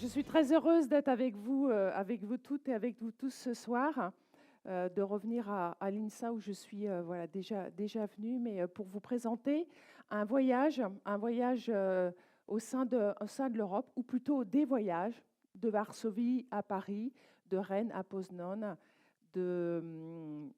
Je suis très heureuse d'être avec vous toutes et avec vous tous ce soir, de revenir à l'INSA où je suis voilà, déjà venue, mais pour vous présenter un voyage au sein de l'Europe, ou plutôt des voyages de Varsovie à Paris, de Rennes à Poznan, de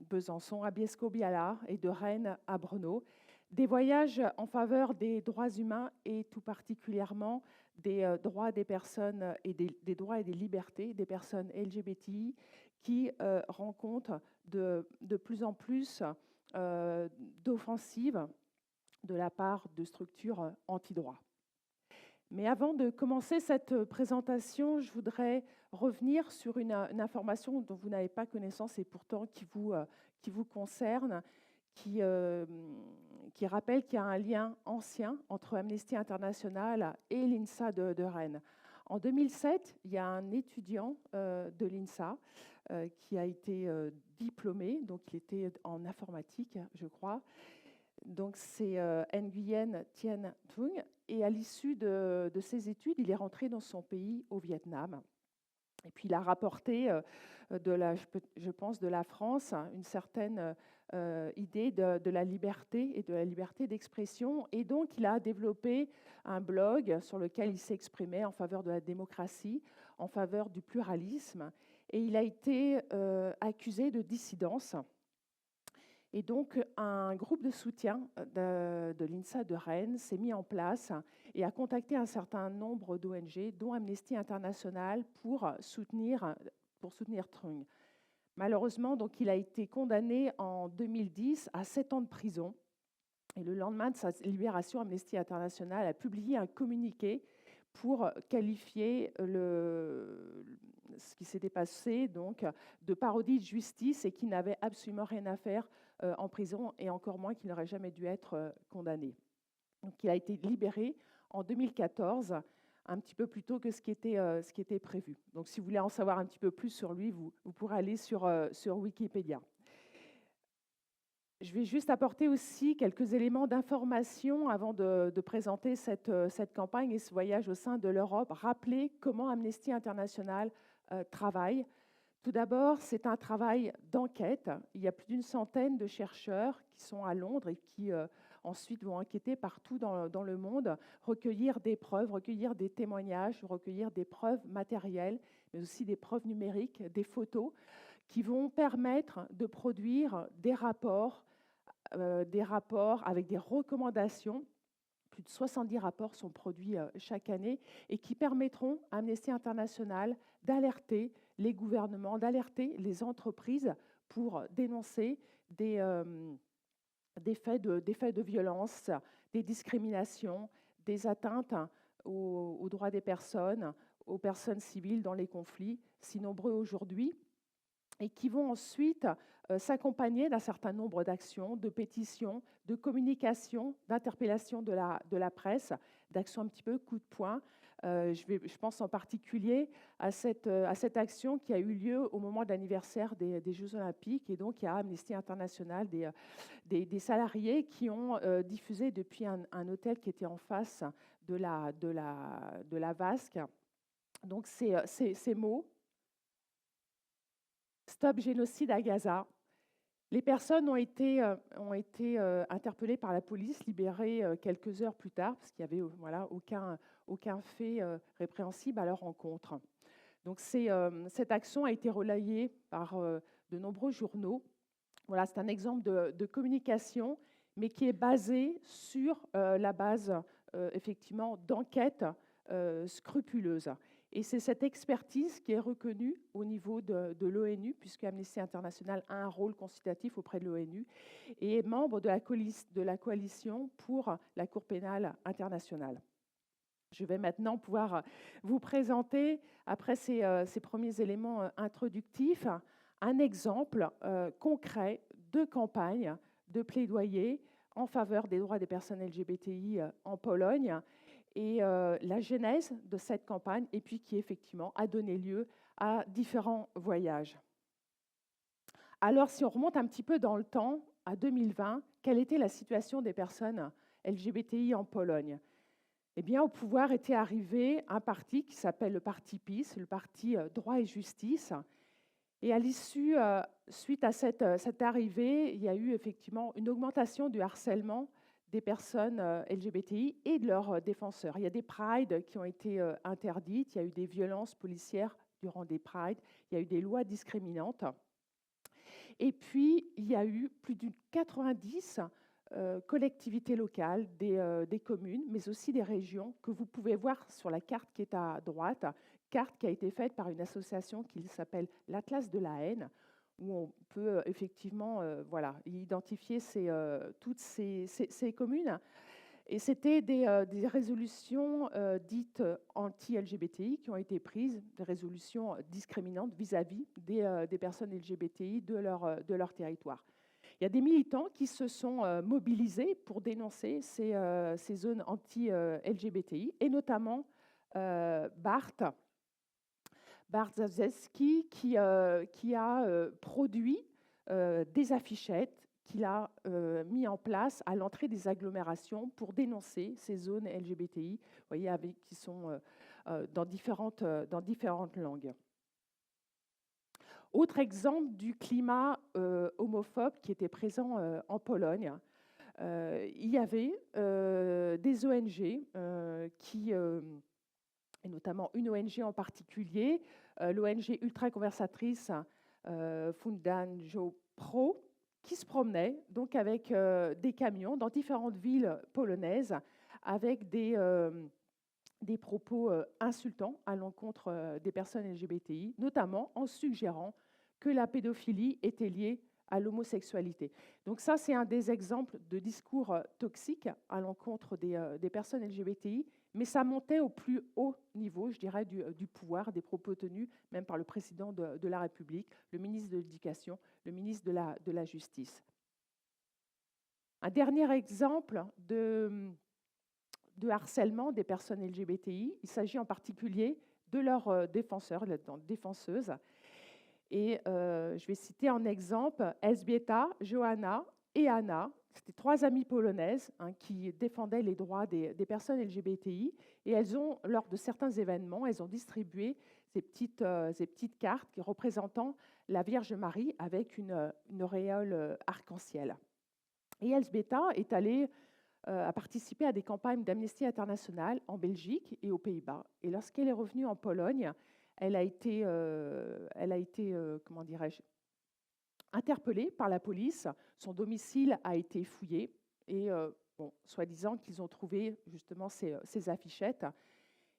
Besançon à Biesco-Biała et de Rennes à Brno. Des voyages en faveur des droits humains et tout particulièrement des droits des personnes et des droits et des libertés des personnes LGBTI qui rencontrent de plus en plus d'offensives de la part de structures anti-droits. Mais avant de commencer cette présentation, je voudrais revenir sur une information dont vous n'avez pas connaissance et pourtant qui vous concerne, qui rappelle qu'il y a un lien ancien entre Amnesty International et l'INSA de Rennes. En 2007, il y a un étudiant de l'INSA qui a été diplômé, donc il était en informatique, je crois. Donc c'est Nguyen Thien Thuong. Et à l'issue de ses études, il est rentré dans son pays, au Vietnam. Et puis il a rapporté, je pense, de la France, une certaine idée de la liberté et de la liberté d'expression. Et donc il a développé un blog sur lequel il s'exprimait en faveur de la démocratie, en faveur du pluralisme. Et il a été accusé de dissidence. Et donc, un groupe de soutien de l'INSA de Rennes s'est mis en place et a contacté un certain nombre d'ONG, dont Amnesty International, pour soutenir Trung. Malheureusement, donc, il a été condamné en 2010 à 7 ans de prison. Et le lendemain de sa libération, Amnesty International a publié un communiqué pour qualifier ce qui s'était passé donc, de parodie de justice et qui n'avait absolument rien à faire en prison et encore moins qu'il n'aurait jamais dû être condamné. Donc, il a été libéré en 2014, un petit peu plus tôt que ce qui était prévu. Donc, si vous voulez en savoir un petit peu plus sur lui, vous pourrez aller sur Wikipédia. Je vais juste apporter aussi quelques éléments d'information avant de présenter cette campagne et ce voyage au sein de l'Europe. Rappeler comment Amnesty International travaille. Tout d'abord, c'est un travail d'enquête. Il y a plus d'une centaine de chercheurs qui sont à Londres et qui ensuite vont enquêter partout dans le monde, recueillir des preuves, recueillir des témoignages, recueillir des preuves matérielles, mais aussi des preuves numériques, des photos, qui vont permettre de produire des rapports avec des recommandations. Plus de 70 rapports sont produits chaque année et qui permettront à Amnesty International d'alerter les gouvernements, d'alerter les entreprises pour dénoncer des faits de violence, des discriminations, des atteintes aux droits des personnes, aux personnes civiles dans les conflits, si nombreux aujourd'hui, et qui vont ensuite s'accompagner d'un certain nombre d'actions, de pétitions, de communications, d'interpellations de la presse, d'actions un petit peu coup de poing. Je pense en particulier à cette action qui a eu lieu au moment de l'anniversaire des Jeux Olympiques. Et donc, il y a Amnesty International, des salariés qui ont diffusé depuis un hôtel qui était en face de la vasque. Donc, ces mots: Stop génocide à Gaza. Les personnes ont été interpellées par la police, libérées quelques heures plus tard, parce qu'il n'y avait aucun fait répréhensible à leur encontre. Donc cette action a été relayée par de nombreux journaux. Voilà, c'est un exemple de communication, mais qui est basé sur la base effectivement d'enquêtes scrupuleuses. Et c'est cette expertise qui est reconnue au niveau de l'ONU, puisque Amnesty International a un rôle consultatif auprès de l'ONU et est membre de la coalition pour la Cour pénale internationale. Je vais maintenant pouvoir vous présenter, après ces premiers éléments introductifs, un exemple concret de campagne de plaidoyer en faveur des droits des personnes LGBTI en Pologne, et la genèse de cette campagne, et puis qui effectivement a donné lieu à différents voyages. Alors, si on remonte un petit peu dans le temps, à 2020, quelle était la situation des personnes LGBTI en Pologne? Eh bien, au pouvoir était arrivé un parti qui s'appelle le Parti PiS, le Parti Droit et Justice. Et à l'issue, suite à cette arrivée, il y a eu effectivement une augmentation du harcèlement des personnes LGBTI et de leurs défenseurs. Il y a des prides qui ont été interdites, il y a eu des violences policières durant des prides, il y a eu des lois discriminantes. Et puis, il y a eu plus de 90 collectivités locales, des communes, mais aussi des régions, que vous pouvez voir sur la carte qui est à droite, carte qui a été faite par une association qui s'appelle l'Atlas de la haine, où on peut effectivement voilà, identifier toutes ces communes. Et c'était des résolutions dites anti-LGBTI qui ont été prises, des résolutions discriminantes vis-à-vis des personnes LGBTI de leur territoire. Il y a des militants qui se sont mobilisés pour dénoncer ces zones anti-LGBTI, et notamment Bart Zawzeski, qui a produit des affichettes qu'il a mis en place à l'entrée des agglomérations pour dénoncer ces zones LGBTI, vous voyez, qui sont dans différentes langues. Autre exemple du climat homophobe qui était présent en Pologne, il y avait des ONG et notamment une ONG en particulier, l'ONG ultra-conversatrice Fundajo Pro, qui se promenait donc avec des camions dans différentes villes polonaises avec des propos insultants à l'encontre des personnes LGBTI, notamment en suggérant que la pédophilie était liée à l'homosexualité. Donc ça, c'est un des exemples de discours toxiques à l'encontre des personnes LGBTI, mais ça montait au plus haut niveau, je dirais, du pouvoir, des propos tenus même par le président de la République, le ministre de l'Éducation, le ministre de la Justice. Un dernier exemple de harcèlement des personnes LGBTI, il s'agit en particulier de leurs défenseurs, défenseuses. Et je vais citer en exemple Elżbieta, Joanna et Anna. C'était 3 amies polonaises qui défendaient les droits des personnes LGBTI. Et elles ont, lors de certains événements, elles ont distribué ces petites cartes représentant la Vierge Marie avec une auréole arc-en-ciel. Et Elżbieta est allée a participé à des campagnes d'Amnesty International en Belgique et aux Pays-Bas. Et lorsqu'elle est revenue en Pologne, elle a été comment dirais-je, interpellée par la police. Son domicile a été fouillé et, soi-disant qu'ils ont trouvé justement ces affichettes.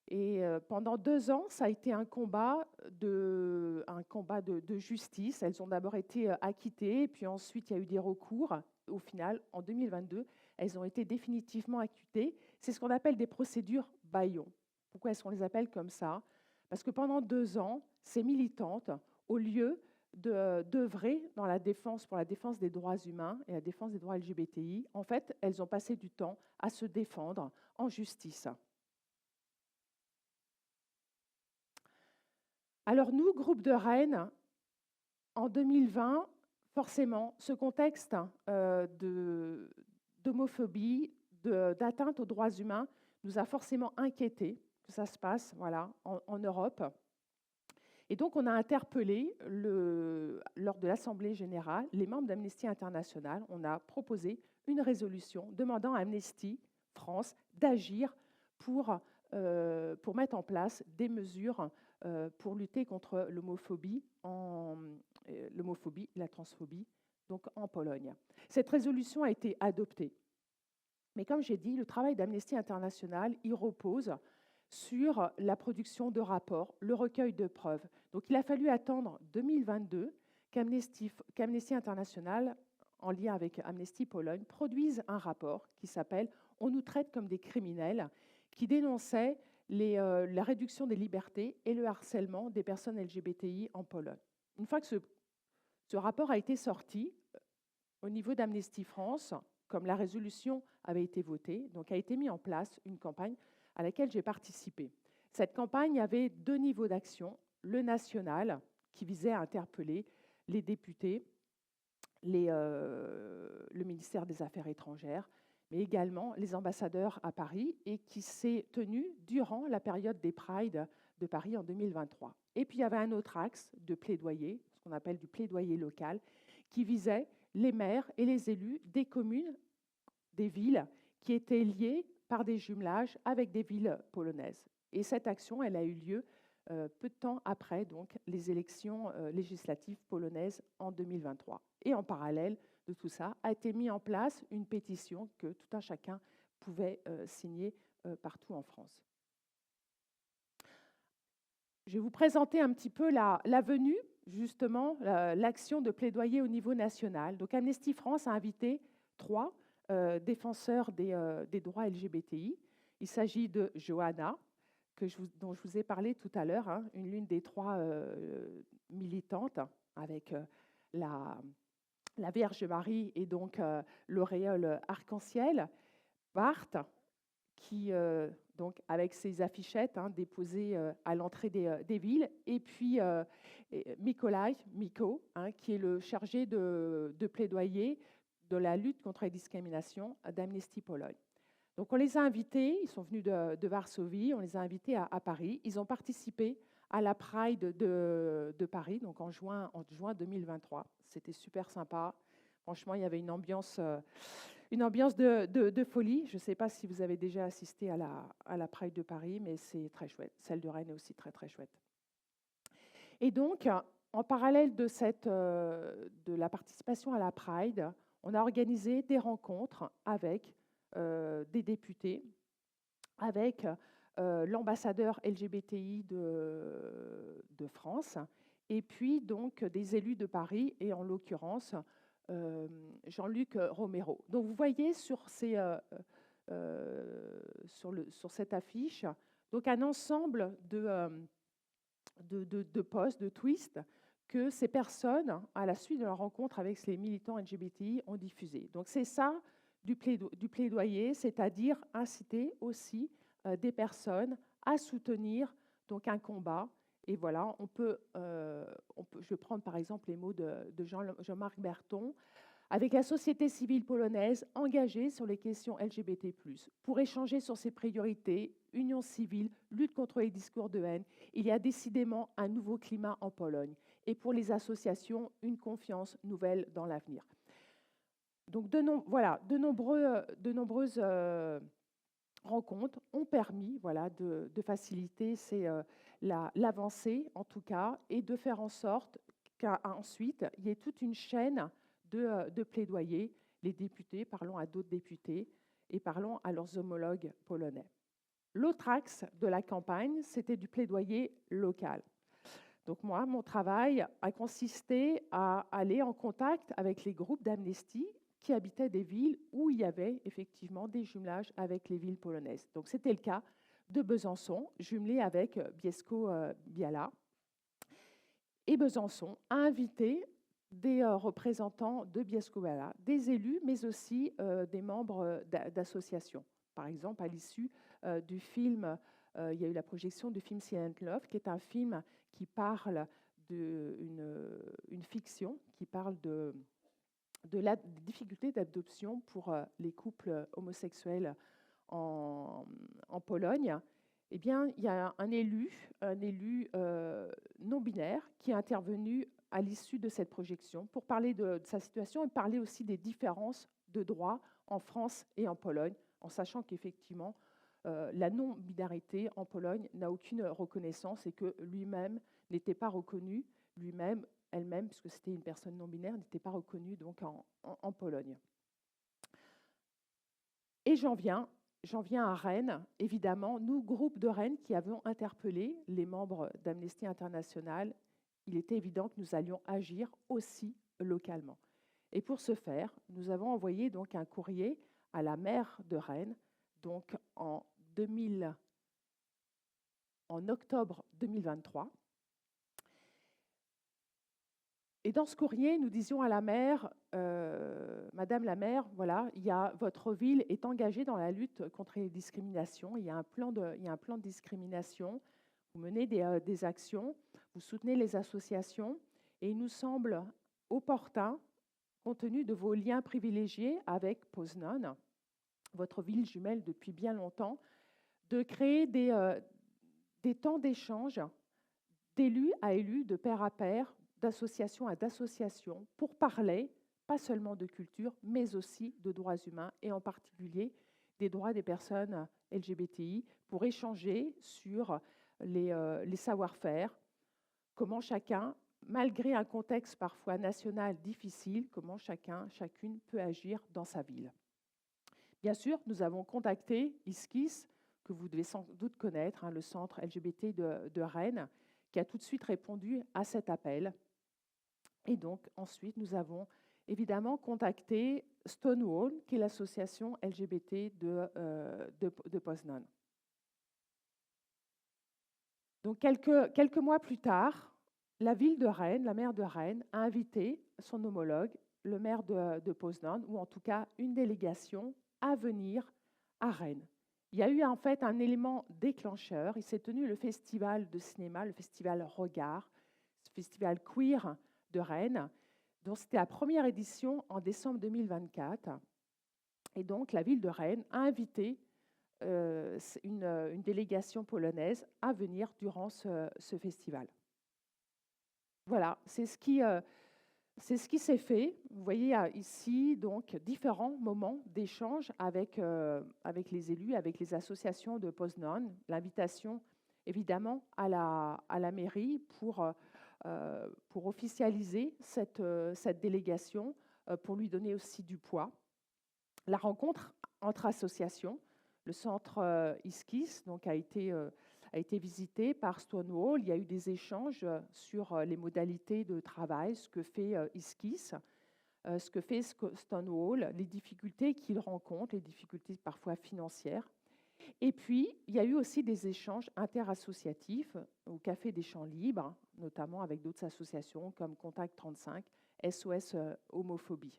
Et pendant 2 ans, ça a été un combat de justice. Elles ont d'abord été acquittées, puis ensuite il y a eu des recours. Au final, en 2022, elles ont été définitivement acquittées. C'est ce qu'on appelle des procédures bâillons. Pourquoi est-ce qu'on les appelle comme ça? Parce que pendant 2 ans, ces militantes, au lieu d'œuvrer pour la défense des droits humains et la défense des droits LGBTI, en fait, elles ont passé du temps à se défendre en justice. Alors nous, groupe de Rennes, en 2020, forcément, ce contexte d'homophobie, d'atteinte aux droits humains nous a forcément inquiétés que ça se passe en Europe. Et donc on a interpellé, lors de l'Assemblée générale, les membres d'Amnesty International. On a proposé une résolution demandant à Amnesty France d'agir pour mettre en place des mesures pour lutter contre l'homophobie, la transphobie, donc en Pologne. Cette résolution a été adoptée. Mais comme j'ai dit, le travail d'Amnesty International, il repose sur la production de rapports, le recueil de preuves. Donc il a fallu attendre 2022 qu'Amnesty International, en lien avec Amnesty Pologne, produise un rapport qui s'appelle « On nous traite comme des criminels », qui dénonçait la réduction des libertés et le harcèlement des personnes LGBTI en Pologne. Une fois que ce rapport a été sorti, au niveau d'Amnesty France, comme la résolution avait été votée, donc a été mise en place une campagne à laquelle j'ai participé. Cette campagne avait 2 niveaux d'action. Le national, qui visait à interpeller les députés, le ministère des Affaires étrangères, mais également les ambassadeurs à Paris, et qui s'est tenu durant la période des Prides de Paris en 2023. Et puis il y avait un autre axe de plaidoyer, ce qu'on appelle du plaidoyer local, qui visait les maires et les élus des communes, des villes qui étaient liées par des jumelages avec des villes polonaises. Et cette action, elle a eu lieu peu de temps après donc, les élections législatives polonaises en 2023. Et en parallèle de tout ça, a été mis en place une pétition que tout un chacun pouvait signer partout en France. Je vais vous présenter un petit peu la venue, justement, l'action de plaidoyer au niveau national. Donc Amnesty France a invité 3 défenseurs des droits LGBTI. Il s'agit de Johanna, dont je vous ai parlé tout à l'heure, hein, l'une des 3 militantes avec la Vierge Marie et donc l'auréole arc-en-ciel. Bart, qui, donc, avec ses affichettes déposées à l'entrée des villes, et puis Miko, qui est le chargé de plaidoyer de la lutte contre les discriminations d'Amnesty Pologne. Donc on les a invités, ils sont venus de Varsovie, on les a invités à Paris. Ils ont participé à la Pride de Paris, donc en juin 2023. C'était super sympa. Franchement, il y avait une ambiance de folie. Je ne sais pas si vous avez déjà assisté à la Pride de Paris, mais c'est très chouette. Celle de Rennes est aussi très, très chouette. Et donc, en parallèle de la participation à la Pride, on a organisé des rencontres avec des députés, avec l'ambassadeur LGBTI de France, et puis donc des élus de Paris, et en l'occurrence Jean-Luc Romero. Donc vous voyez sur cette affiche donc un ensemble de posts, de twists que ces personnes, à la suite de leur rencontre avec les militants LGBTI, ont diffusé. Donc c'est ça du plaidoyer, c'est-à-dire inciter aussi des personnes à soutenir donc un combat. Et voilà, je vais prendre par exemple les mots de Jean-Marc Berton. Avec la société civile polonaise engagée sur les questions LGBT+, pour échanger sur ses priorités, union civile, lutte contre les discours de haine, il y a décidément un nouveau climat en Pologne. Et pour les associations, une confiance nouvelle dans l'avenir. Donc de nombreuses rencontres ont permis de faciliter l'avancée, en tout cas, et de faire en sorte qu'ensuite, il y ait toute une chaîne de plaidoyer, les députés parlant à d'autres députés et parlant à leurs homologues polonais. L'autre axe de la campagne, c'était du plaidoyer local. Donc moi, mon travail a consisté à aller en contact avec les groupes d'Amnesty qui habitaient des villes où il y avait effectivement des jumelages avec les villes polonaises. Donc c'était le cas de Besançon, jumelé avec Bielsko-Biała. Et Besançon a invité des représentants de Bielsko-Biała, des élus, mais aussi des membres d'associations. Par exemple, à l'issue du film, il y a eu la projection du film Silent Love, qui est un film qui parle d'une fiction, qui parle de la difficulté d'adoption pour les couples homosexuels en Pologne. Eh bien, il y a un élu non-binaire qui est intervenu à l'issue de cette projection pour parler de sa situation et parler aussi des différences de droit en France et en Pologne, en sachant qu'effectivement, la non-binarité en Pologne n'a aucune reconnaissance et que lui-même n'était pas reconnu, elle-même, puisque c'était une personne non-binaire, n'était pas reconnue donc en Pologne. Et j'en viens à Rennes, évidemment, nous, groupe de Rennes, qui avons interpellé les membres d'Amnesty International, il était évident que nous allions agir aussi localement. Et pour ce faire, nous avons envoyé donc un courrier à la maire de Rennes, donc en octobre 2023. Et dans ce courrier, nous disions à la maire, Madame la maire, voilà, votre ville est engagée dans la lutte contre les discriminations. Il y a un plan de discrimination. Vous menez des actions, vous soutenez les associations, et il nous semble opportun, compte tenu de vos liens privilégiés avec Poznan, votre ville jumelle depuis bien longtemps, de créer des temps d'échange d'élus à élus, de pair à pair, d'association à d'association, pour parler pas seulement de culture, mais aussi de droits humains, et en particulier des droits des personnes LGBTI, pour échanger sur les savoir-faire, comment chacun, malgré un contexte parfois national difficile, comment chacune peut agir dans sa ville. Bien sûr, nous avons contacté ISKIS, que vous devez sans doute connaître, le centre LGBT de Rennes, qui a tout de suite répondu à cet appel. Et donc, ensuite, nous avons évidemment contacté Stonewall, qui est l'association LGBT de Poznan. Donc, quelques mois plus tard, la ville de Rennes, la maire de Rennes, a invité son homologue, le maire de Poznan, ou en tout cas une délégation, à venir à Rennes. Il y a eu en fait un élément déclencheur. Il s'est tenu le festival de cinéma, le festival Regard, ce festival queer de Rennes, dont c'était la première édition en décembre 2024. Et donc la ville de Rennes a invité une délégation polonaise à venir durant ce festival. Voilà, c'est ce qui s'est fait. Vous voyez ici donc différents moments d'échange avec les élus, avec les associations de Poznan. L'invitation évidemment à la mairie pour officialiser cette délégation, pour lui donner aussi du poids. La rencontre entre associations, le centre ISKIS donc a été visité par Stonewall. Il y a eu des échanges sur les modalités de travail, ce que fait ISKIS, ce que fait Stonewall, les difficultés qu'il rencontre, les difficultés parfois financières. Et puis, il y a eu aussi des échanges interassociatifs au Café des Champs Libres, notamment avec d'autres associations comme Contact 35, SOS Homophobie.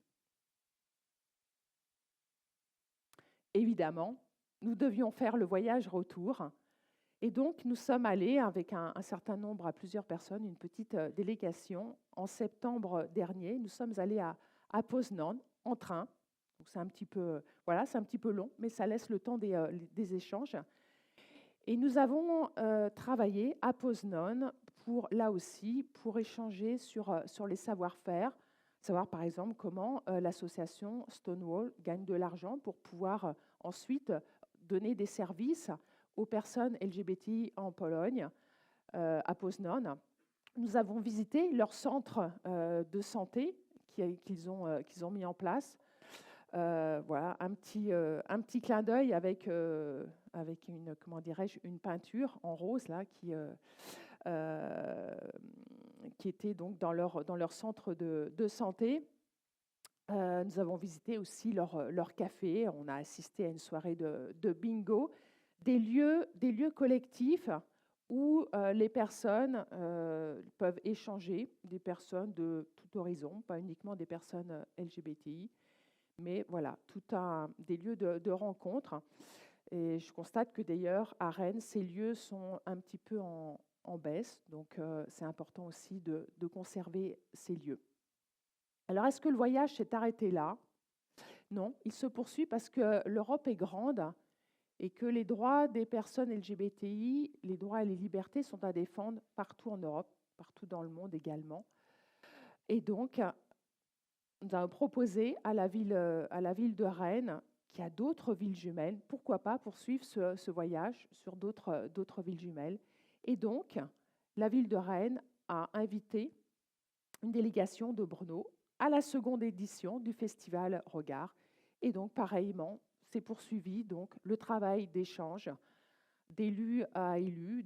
Évidemment, nous devions faire le voyage retour. Et donc, nous sommes allés avec un certain nombre, à plusieurs personnes, une petite délégation. En septembre dernier, nous sommes allés à Poznan en train. C'est un petit peu, voilà, c'est un petit peu long, mais ça laisse le temps des échanges. Et nous avons travaillé à Poznan là aussi, pour échanger sur les savoir-faire, savoir par exemple comment l'association Stonewall gagne de l'argent pour pouvoir ensuite donner des services aux personnes LGBTI en Pologne, à Poznan. Nous avons visité leur centre de santé qu'ils ont mis en place. Voilà, un petit clin d'œil avec une, comment dirais-je, une peinture en rose là qui était donc dans leur centre de santé. Nous avons visité aussi leur café. On a assisté à une soirée de bingo, des lieux collectifs où les personnes peuvent échanger, des personnes de tout horizon, pas uniquement des personnes LGBTI, mais voilà, des lieux de rencontre. Et je constate que d'ailleurs, à Rennes, ces lieux sont un petit peu en baisse, donc c'est important aussi de conserver ces lieux. Alors, est-ce que le voyage s'est arrêté là? Non, il se poursuit parce que l'Europe est grande et que les droits des personnes LGBTI, les droits et les libertés sont à défendre partout en Europe, partout dans le monde également. Et donc, nous avons proposé à la ville de Rennes, qui a d'autres villes jumelles, pourquoi pas poursuivre ce voyage sur d'autres villes jumelles. Et donc, la ville de Rennes a invité une délégation de Brno à la seconde édition du festival Regard. Et donc, pareillement, s'est poursuivi donc le travail d'échange d'élus à élus,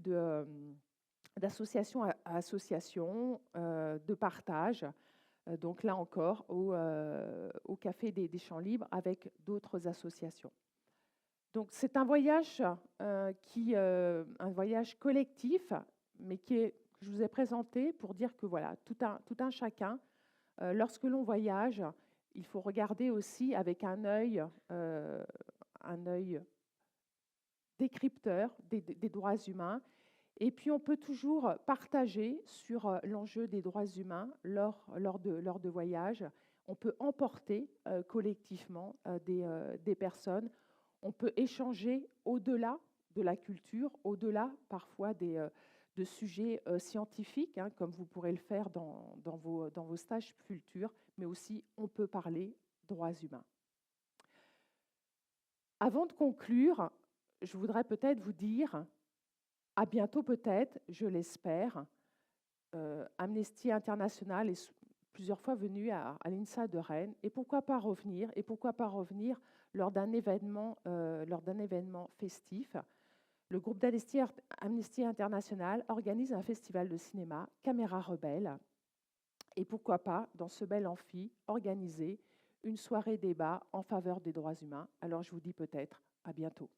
d'association à association, de partage. Donc là encore, au Café des Champs Libres avec d'autres associations. Donc c'est un voyage un voyage collectif, mais que je vous ai présenté pour dire que voilà, tout un chacun, lorsque l'on voyage, il faut regarder aussi avec un œil décrypteur des droits humains. Et puis, on peut toujours partager sur l'enjeu des droits humains lors de voyages. On peut emporter collectivement des personnes. On peut échanger au-delà de la culture, au-delà parfois de sujets scientifiques, hein, comme vous pourrez le faire dans vos stages culture, mais aussi on peut parler droits humains. Avant de conclure, je voudrais peut-être vous dire, à bientôt peut-être, je l'espère. Amnesty International est plusieurs fois venu à l'INSA de Rennes, et pourquoi pas revenir, lors d'un événement festif. Le groupe d'Amnesty International organise un festival de cinéma, Caméra Rebelle, et pourquoi pas, dans ce bel amphi, organiser une soirée débat en faveur des droits humains. Alors je vous dis peut-être à bientôt.